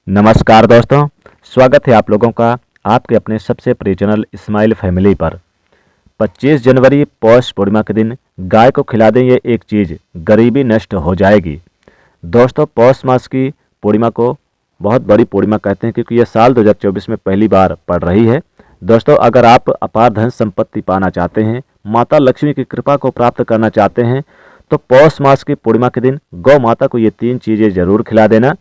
नमस्कार दोस्तों, स्वागत है आप लोगों का आपके अपने सबसे प्रिय चैनल इस्माइल फैमिली पर। 25 जनवरी पौष पूर्णिमा के दिन गाय को खिला दें ये एक चीज़, गरीबी नष्ट हो जाएगी। दोस्तों, पौष मास की पूर्णिमा को बहुत बड़ी पूर्णिमा कहते हैं क्योंकि ये साल 2024 में पहली बार पड़ रही है। दोस्तों, अगर आप अपार धन संपत्ति पाना चाहते हैं, माता लक्ष्मी की कृपा को प्राप्त करना चाहते हैं, तो पौष मास की पूर्णिमा के दिन गौ माता को ये 3 चीज़ें जरूर खिला देना।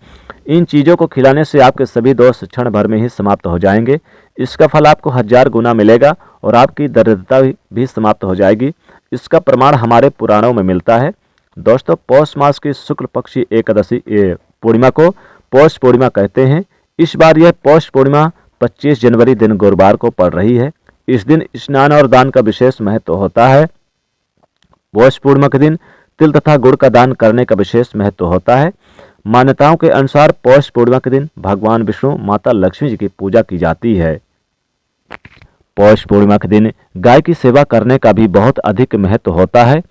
इन चीज़ों को खिलाने से आपके सभी दोष क्षण भर में ही समाप्त हो जाएंगे। इसका फल आपको 1000 गुना मिलेगा और आपकी दरिद्रता भी समाप्त हो जाएगी। इसका प्रमाण हमारे पुराणों में मिलता है। दोस्तों, पौष मास की शुक्ल पक्षी एकादशी पूर्णिमा को पौष पूर्णिमा कहते हैं। इस बार यह पौष पूर्णिमा 25 जनवरी दिन गुरुवार को पड़ रही है। इस दिन स्नान और दान का विशेष महत्व होता है। पौष पूर्णिमा के दिन तिल तथा गुड़ का दान करने का विशेष महत्व होता है। मान्यताओं के अनुसार पौष पूर्णिमा के दिन भगवान विष्णु माता लक्ष्मी जी की पूजा की जाती है। पौष पूर्णिमा के दिन गाय की सेवा करने का भी बहुत अधिक महत्व होता है।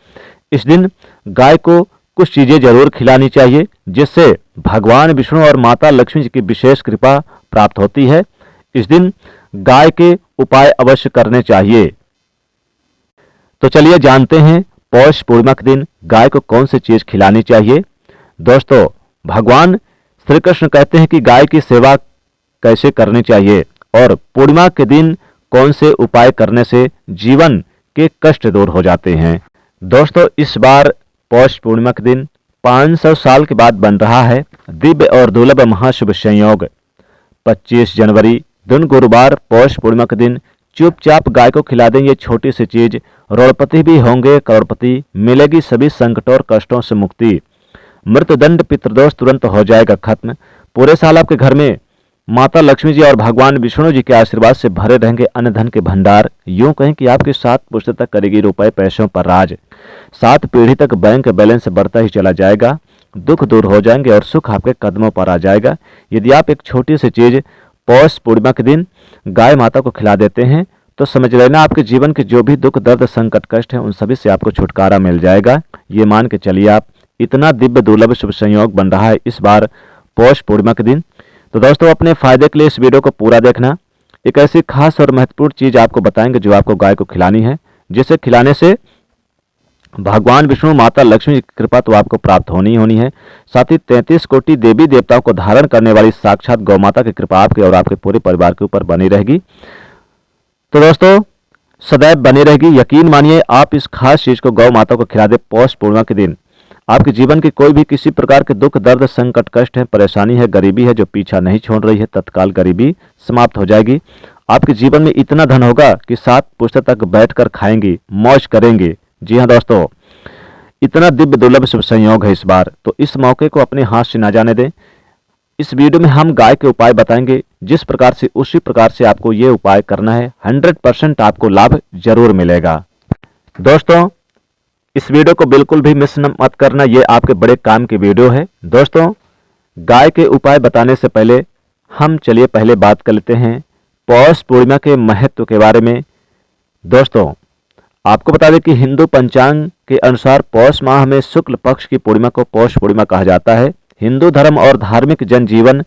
इस दिन गाय को कुछ चीजें जरूर खिलानी चाहिए जिससे भगवान विष्णु और माता लक्ष्मी जी की विशेष कृपा प्राप्त होती है। इस दिन गाय के उपाय अवश्य करने चाहिए। तो चलिए जानते हैं पौष पूर्णिमा के दिन गाय को कौन सी चीज खिलानी चाहिए। दोस्तों, भगवान श्री कृष्ण कहते हैं कि गाय की सेवा कैसे करनी चाहिए और पूर्णिमा के दिन कौन से उपाय करने से जीवन के कष्ट दूर हो जाते हैं। दोस्तों, इस बार पौष पूर्णिमा के दिन 500 साल के बाद बन रहा है दिव्य और दुर्लभ महाशुभ संयोग। 25 जनवरी दिन गुरुवार पौष पूर्णिमा के दिन चुपचाप गाय को खिला दें ये छोटी सी चीज। रोड़पति भी होंगे करोड़पति, मिलेगी सभी संकटों और कष्टों से मुक्ति। मृत्युदंड पितृदोष तुरंत हो जाएगा खत्म। पूरे साल आपके घर में माता लक्ष्मी जी और भगवान विष्णु जी के आशीर्वाद से भरे रहेंगे अन्न धन के भंडार। यूं कहें कि आपकी 7 पुश्त तक करेगी रुपए पैसों पर राज। 7 पीढ़ी तक बैंक बैलेंस बढ़ता ही चला जाएगा। दुख दूर हो जाएंगे और सुख आपके कदमों पर आ जाएगा। यदि आप एक छोटी सी चीज पौष पूर्णिमा के दिन गाय माता को खिला देते हैं तो समझ लेना आपके जीवन के जो भी दुख दर्द संकट कष्ट हैं उन सभी से आपको छुटकारा मिल जाएगा। ये मान के चलिए आप, इतना दिव्य दुर्लभ शुभ संयोग बन रहा है इस बार पौष पूर्णिमा के दिन। तो दोस्तों, अपने फायदे के लिए इस वीडियो को पूरा देखना। एक ऐसी खास और महत्वपूर्ण चीज आपको बताएंगे जो आपको गाय को खिलानी है, जिसे खिलाने से भगवान विष्णु माता लक्ष्मी की कृपा तो आपको प्राप्त होनी है। साथ ही 33 कोटि देवी देवताओं को धारण करने वाली साक्षात गौ माता की कृपा आपके और आपके पूरे परिवार के ऊपर बनी रहेगी। तो दोस्तों, सदैव बनी रहेगी। यकीन मानिए, आप इस खास चीज को गौ माता को खिला दे पौष पूर्णिमा के दिन, आपके जीवन के कोई भी किसी प्रकार के दुख दर्द संकट कष्ट है, परेशानी है, गरीबी है जो पीछा नहीं छोड़ रही है, तत्काल गरीबी समाप्त हो जाएगी। आपके जीवन में इतना धन होगा कि 7 पुश्त तक बैठकर खाएंगे, मौज करेंगे। जी हाँ दोस्तों, इतना दिव्य दुर्लभ शुभ संयोग है इस बार, तो इस मौके को अपने हाथ से ना जाने दें। इस वीडियो में हम गाय के उपाय बताएंगे, जिस प्रकार से उसी प्रकार से आपको ये उपाय करना है। 100% आपको लाभ जरूर मिलेगा। दोस्तों, इस वीडियो को बिल्कुल भी मिस मत करना, ये आपके बड़े काम की वीडियो है। दोस्तों, गाय के उपाय बताने से पहले हम चलिए पहले बात कर लेते हैं पौष पूर्णिमा के महत्व के बारे में। दोस्तों, आपको बता दें कि हिंदू पंचांग के अनुसार पौष माह में शुक्ल पक्ष की पूर्णिमा को पौष पूर्णिमा कहा जाता है। हिंदू धर्म और धार्मिक जनजीवन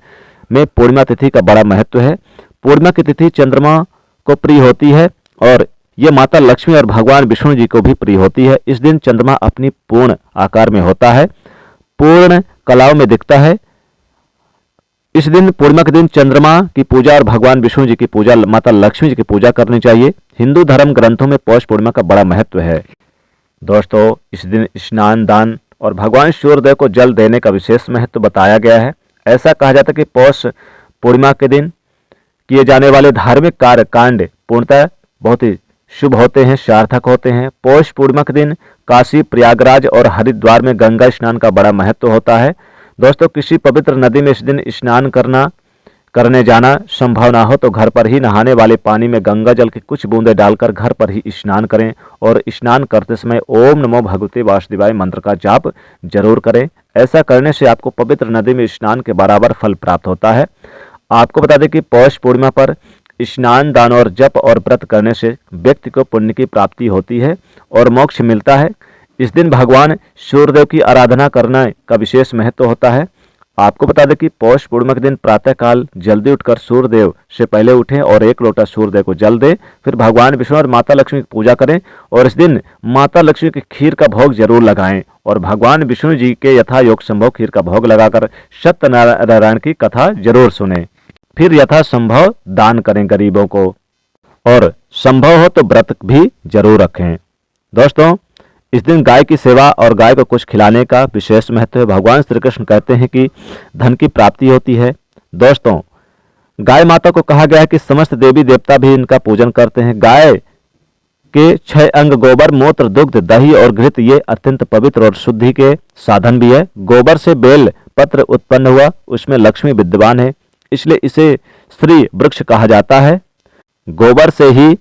में पूर्णिमा तिथि का बड़ा महत्व है। पूर्णिमा की तिथि चंद्रमा को प्रिय होती है और ये माता लक्ष्मी और भगवान विष्णु जी को भी प्रिय होती है। इस दिन चंद्रमा अपनी पूर्ण आकार में होता है, पूर्ण कलाओं में दिखता है। इस दिन पूर्णिमा के दिन चंद्रमा की पूजा और भगवान विष्णु जी की पूजा, माता लक्ष्मी जी की पूजा करनी चाहिए। हिंदू धर्म ग्रंथों में पौष पूर्णिमा का बड़ा महत्व है। दोस्तों, इस दिन स्नान दान और भगवान सूर्यदेव को जल देने का विशेष महत्व बताया गया है। ऐसा कहा जाता है कि पौष पूर्णिमा के दिन किए जाने वाले धार्मिक कार्य कांड पूर्णतः बहुत ही शुभ होते हैं, सार्थक होते हैं। पौष पूर्णिमा के दिन काशी, प्रयागराज और हरिद्वार में गंगा स्नान का बड़ा महत्व होता है। दोस्तों, किसी पवित्र नदी में इस दिन स्नान करने जाना संभव ना हो तो घर पर ही नहाने वाले पानी में गंगा जल की कुछ बूंदें डालकर घर पर ही स्नान करें और स्नान करते समय ओम नमो भगवते वासुदेवाय मंत्र का जाप जरूर करें। ऐसा करने से आपको पवित्र नदी में स्नान के बराबर फल प्राप्त होता है। आपको बता दें कि पौष पूर्णिमा पर स्नान दान और जप और व्रत करने से व्यक्ति को पुण्य की प्राप्ति होती है और मोक्ष मिलता है। इस दिन भगवान सूर्यदेव की आराधना करने का विशेष महत्व होता है। आपको बता दें कि पौष पूर्णिमा के दिन प्रातःकाल जल्दी उठकर सूर्यदेव से पहले उठें और एक लोटा सूर्यदेव को जल दें। फिर भगवान विष्णु और माता लक्ष्मी की पूजा करें और इस दिन माता लक्ष्मी की खीर का भोग जरूर लगाएं और भगवान विष्णु जी के यथा योग संभव खीर का भोग लगाकर सत्यनारायण की कथा जरूर सुने। फिर यथा संभव दान करें गरीबों को और संभव हो तो व्रत भी जरूर रखें। दोस्तों, इस दिन गाय की सेवा और गाय को कुछ खिलाने का विशेष महत्व है। भगवान श्री कृष्ण कहते हैं कि धन की प्राप्ति होती है। दोस्तों, गाय माता को कहा गया है कि समस्त देवी देवता भी इनका पूजन करते हैं। गाय के 6 अंग गोबर, मूत्र, दुग्ध, दही और घृत ये अत्यंत पवित्र और शुद्धि के साधन भी है। गोबर से बेल पत्र उत्पन्न हुआ, उसमें लक्ष्मी विद्यमान है, इसलिए इसे श्री वृक्ष कहा जाता है। गोबर से ही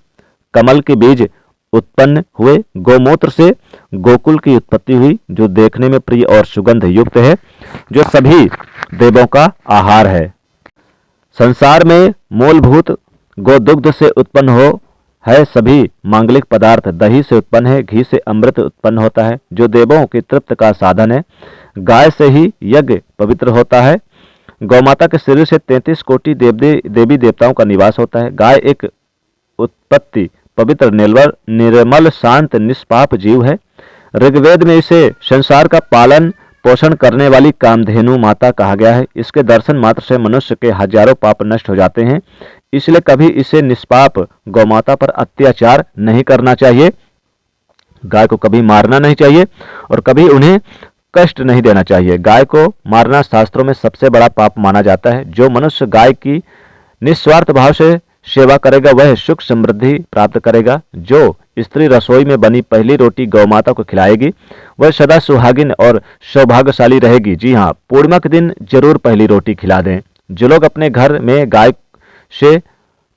कमल के बीज उत्पन्न हुए। गोमूत्र से गोकुल की उत्पत्ति हुई, जो देखने में प्रिय और सुगंध युक्त है, जो सभी देवों का आहार है। संसार में मूलभूत गोदुग्ध से उत्पन्न हो है सभी मांगलिक पदार्थ। दही से उत्पन्न है, घी से अमृत उत्पन्न होता है, जो देवों की तृप्त का साधन है। गाय से ही यज्ञ पवित्र होता है। गौमाता के शरीर से 33 कोटि देवी देवताओं का निवास होता है। गाय एक उत्पत्ति पवित्र, निर्मल, शांत, निष्पाप जीव है। ऋग्वेद में इसे संसार का पालन पोषण करने वाली कामधेनु माता कहा गया है। इसके दर्शन मात्र से मनुष्य के हजारों पाप नष्ट हो जाते हैं, इसलिए कभी इसे निष्पाप गौमाता पर अत्याचार नहीं करना चाहिए। गाय को कभी मारना नहीं चाहिए और कभी उन्हें कष्ट नहीं देना चाहिए। गाय को मारना शास्त्रों में सबसे बड़ा पाप माना जाता है। जो मनुष्य गाय की निस्वार्थ भाव से सेवा करेगा वह सुख समृद्धि प्राप्त करेगा। जो स्त्री रसोई में बनी पहली रोटी गौमाता को खिलाएगी वह सदा सुहागिन और सौभाग्यशाली रहेगी। जी हाँ, पूर्णिमा के दिन जरूर पहली रोटी खिला दें। जो लोग अपने घर में गाय से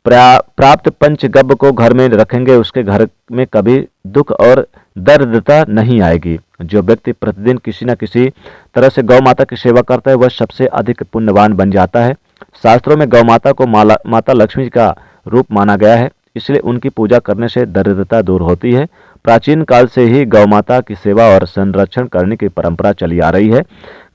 प्राप्त पंचगव्य को घर में रखेंगे उसके घर में कभी दुख और दरिद्रता नहीं आएगी। जो व्यक्ति प्रतिदिन किसी न किसी तरह से गौ माता की सेवा करता है वह सबसे अधिक पुण्यवान बन जाता है। शास्त्रों में गौ माता को माता लक्ष्मी का रूप माना गया है, इसलिए उनकी पूजा करने से दरिद्रता दूर होती है। प्राचीन काल से ही गौ माता की सेवा और संरक्षण करने की परंपरा चली आ रही है।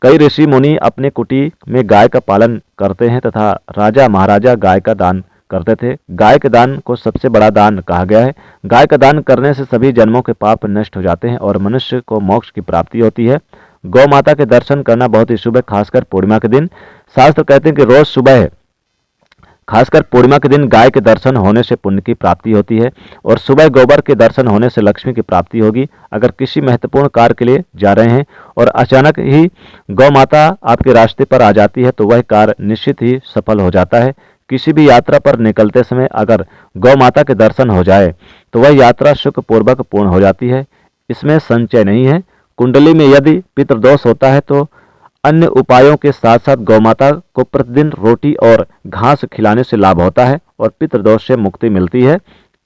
कई ऋषि मुनि अपने कुटी में गाय का पालन करते हैं तथा राजा महाराजा गाय का दान करते थे। गाय के दान को सबसे बड़ा दान कहा गया है। गाय का दान करने से सभी जन्मों के पाप नष्ट हो जाते हैं और मनुष्य को मोक्ष की प्राप्ति होती है। गौ माता के दर्शन करना बहुत ही शुभ है, खासकर पूर्णिमा के दिन। शास्त्र कहते हैं कि रोज सुबह खासकर पूर्णिमा के दिन गाय के दर्शन होने से पुण्य की प्राप्ति होती है और सुबह गोबर के दर्शन होने से लक्ष्मी की प्राप्ति होगी। अगर किसी महत्वपूर्ण कार्य के लिए जा रहे हैं और अचानक ही गौ माता आपके रास्ते पर आ जाती है तो वह कार्य निश्चित ही सफल हो जाता है। किसी भी यात्रा पर निकलते समय अगर गौ माता के दर्शन हो जाए तो वह यात्रा सुखपूर्वक पूर्ण हो जाती है, इसमें संचय नहीं है। कुंडली में यदि पितृदोष होता है तो अन्य उपायों के साथ साथ गौमाता को प्रतिदिन रोटी और घास खिलाने से लाभ होता है और पितृदोष से मुक्ति मिलती है।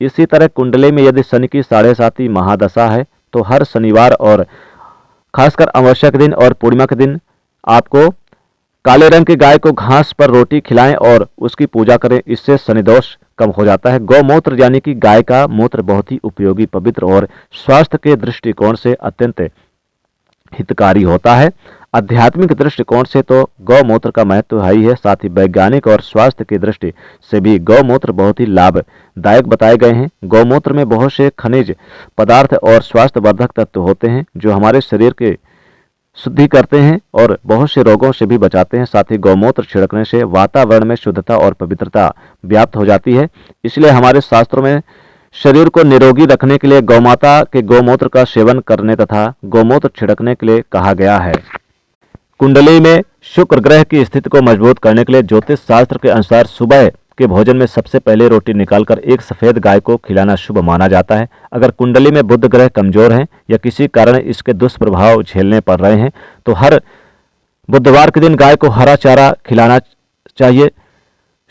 इसी तरह कुंडली में यदि शनि की 7.5 महादशा है तो हर शनिवार और खासकर अमावस्या के दिन और पूर्णिमा के दिन आपको काले रंग की गाय को घास पर रोटी खिलाएं और उसकी पूजा करें, इससे शनि दोष कम हो जाता है। गौमूत्र यानी कि गाय का मूत्र बहुत ही उपयोगी, पवित्र और स्वास्थ्य के दृष्टिकोण से अत्यंत हितकारी होता है। आध्यात्मिक दृष्टिकोण से तो गौमूत्र का महत्व है ही है, साथ ही वैज्ञानिक और स्वास्थ्य की दृष्टि से भी गौमूत्र बहुत ही लाभदायक बताए गए हैं। गौमूत्र में बहुत से खनिज पदार्थ और स्वास्थ्यवर्धक तत्व होते हैं जो हमारे शरीर के शुद्धि करते हैं और बहुत से रोगों से भी बचाते हैं। साथ ही गौमूत्र छिड़कने से वातावरण में शुद्धता और पवित्रता व्याप्त हो जाती है, इसलिए हमारे शास्त्रों में शरीर को निरोगी रखने के लिए गौमाता के गौमूत्र का सेवन करने तथा गौमूत्र छिड़कने के लिए कहा गया है। कुंडली में शुक्र ग्रह की स्थिति को मजबूत करने के लिए ज्योतिष शास्त्र के अनुसार सुबह के भोजन में सबसे पहले रोटी निकालकर एक सफेद गाय को खिलाना शुभ माना जाता है। अगर कुंडली में बुध ग्रह कमजोर हैं या किसी कारण इसके दुष्प्रभाव झेलने पड़ रहे हैं तो हर बुधवार के दिन गाय को हरा चारा खिलाना चाहिए।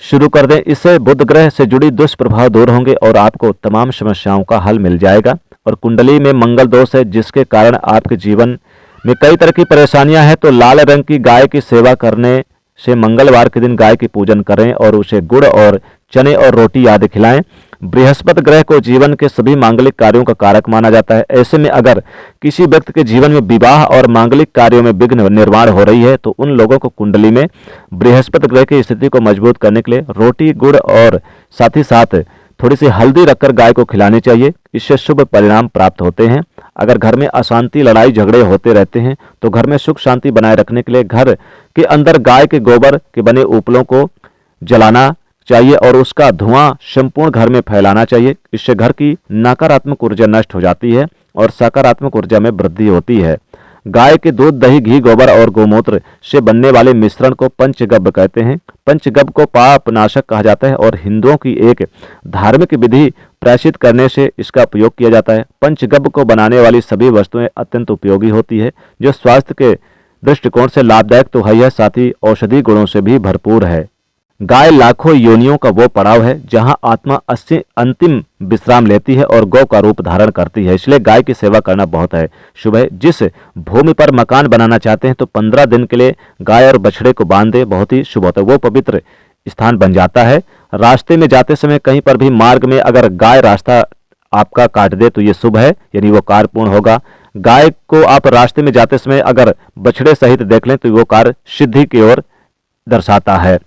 शुरू कर दें, इससे बुध ग्रह से जुड़ी दुष्प्रभाव दूर होंगे और आपको तमाम समस्याओं का हल मिल जाएगा। और कुंडली में मंगल दोष है जिसके कारण आपके जीवन में कई तरह की परेशानियां हैं तो लाल रंग की गाय की सेवा करने से मंगलवार के दिन गाय की पूजन करें और उसे गुड़ और चने और रोटी आदि खिलाएं। बृहस्पति ग्रह को जीवन के सभी मांगलिक कार्यों का कारक माना जाता है। ऐसे में अगर किसी व्यक्ति के जीवन में विवाह और मांगलिक कार्यों में विघ्न निर्माण हो रही है तो उन लोगों को कुंडली में बृहस्पति ग्रह की स्थिति को मजबूत करने के लिए रोटी, गुड़ और साथ ही साथ थोड़ी सी हल्दी रखकर गाय को खिलानी चाहिए। इससे शुभ परिणाम प्राप्त होते हैं। अगर घर में अशांति, लड़ाई झगड़े होते रहते हैं तो घर में सुख शांति बनाए रखने के लिए घर के अंदर गाय के गोबर के बने उपलों को जलाना चाहिए और उसका धुआं संपूर्ण घर में फैलाना चाहिए। इससे घर की नकारात्मक ऊर्जा नष्ट हो जाती है और सकारात्मक ऊर्जा में वृद्धि होती है। गाय के दूध, दही, घी, गोबर और गोमूत्र से बनने वाले मिश्रण को पंचगव्य कहते हैं। पंचगव्य को पाप नाशक कहा जाता है और हिंदुओं की एक धार्मिक विधि प्रायश्चित करने से इसका उपयोग किया जाता है। पंचगव्य को बनाने वाली सभी वस्तुएं अत्यंत उपयोगी होती है, जो स्वास्थ्य के दृष्टिकोण से लाभदायक तो है ही, साथ ही औषधि गुणों से भी भरपूर है। गाय लाखों योनियों का वो पड़ाव है जहां आत्मा अंतिम विश्राम लेती है और गौ का रूप धारण करती है, इसलिए गाय की सेवा करना बहुत है शुभ है। जिस भूमि पर मकान बनाना चाहते हैं तो 15 दिन के लिए गाय और बछड़े को बांध दे, बहुत ही शुभ होता है, वो पवित्र स्थान बन जाता है। रास्ते में जाते समय कहीं पर भी मार्ग में अगर गाय रास्ता आपका काट दे तो ये शुभ है, यानी वो कार्य पूर्ण होगा। गाय को आप रास्ते में जाते समय अगर बछड़े सहित देख लें तो वो कार्य सिद्धि की ओर दर्शाता है।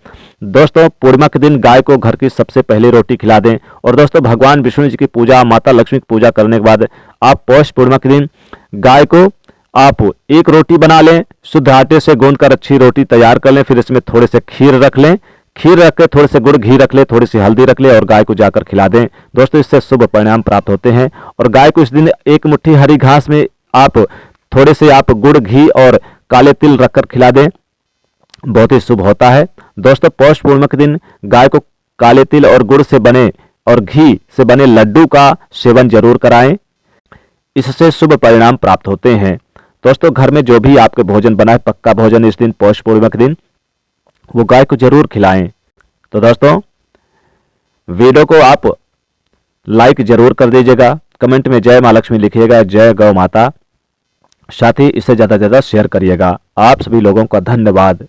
दोस्तों, पूर्णिमा के दिन गाय को घर की सबसे पहली रोटी खिला दें। और दोस्तों, भगवान विष्णु जी की पूजा, माता लक्ष्मी की पूजा करने के बाद आप पौष पूर्णिमा के दिन गाय को आप एक रोटी बना लें, शुद्ध आटे से गूंथकर अच्छी रोटी तैयार कर लें, फिर इसमें थोड़े से खीर रख लें, खीर रख के थोड़े से गुड़ घी रख ले, थोड़ी सी हल्दी रख ले और गाय को जाकर खिला दें। दोस्तों, इससे शुभ परिणाम प्राप्त होते हैं। और गाय को इस दिन एक मुट्ठी हरी घास में आप थोड़े से आप गुड़, घी और काले तिल रखकर खिला दें, बहुत ही शुभ होता है। दोस्तों, पौष पूर्णिमा के दिन गाय को काले तिल और गुड़ से बने और घी से बने लड्डू का सेवन जरूर कराएं, इससे शुभ परिणाम प्राप्त होते हैं। दोस्तों, घर में जो भी आपके भोजन बना है, पक्का भोजन इस दिन पौष पूर्णिमा के दिन वो गाय को जरूर खिलाएं। तो दोस्तों, वीडियो को आप लाइक जरूर कर दीजिएगा, कमेंट में जय मां लक्ष्मी लिखिएगा, जय गौ माता, साथ ही इसे ज्यादा से ज्यादा शेयर करिएगा। आप सभी लोगों का धन्यवाद।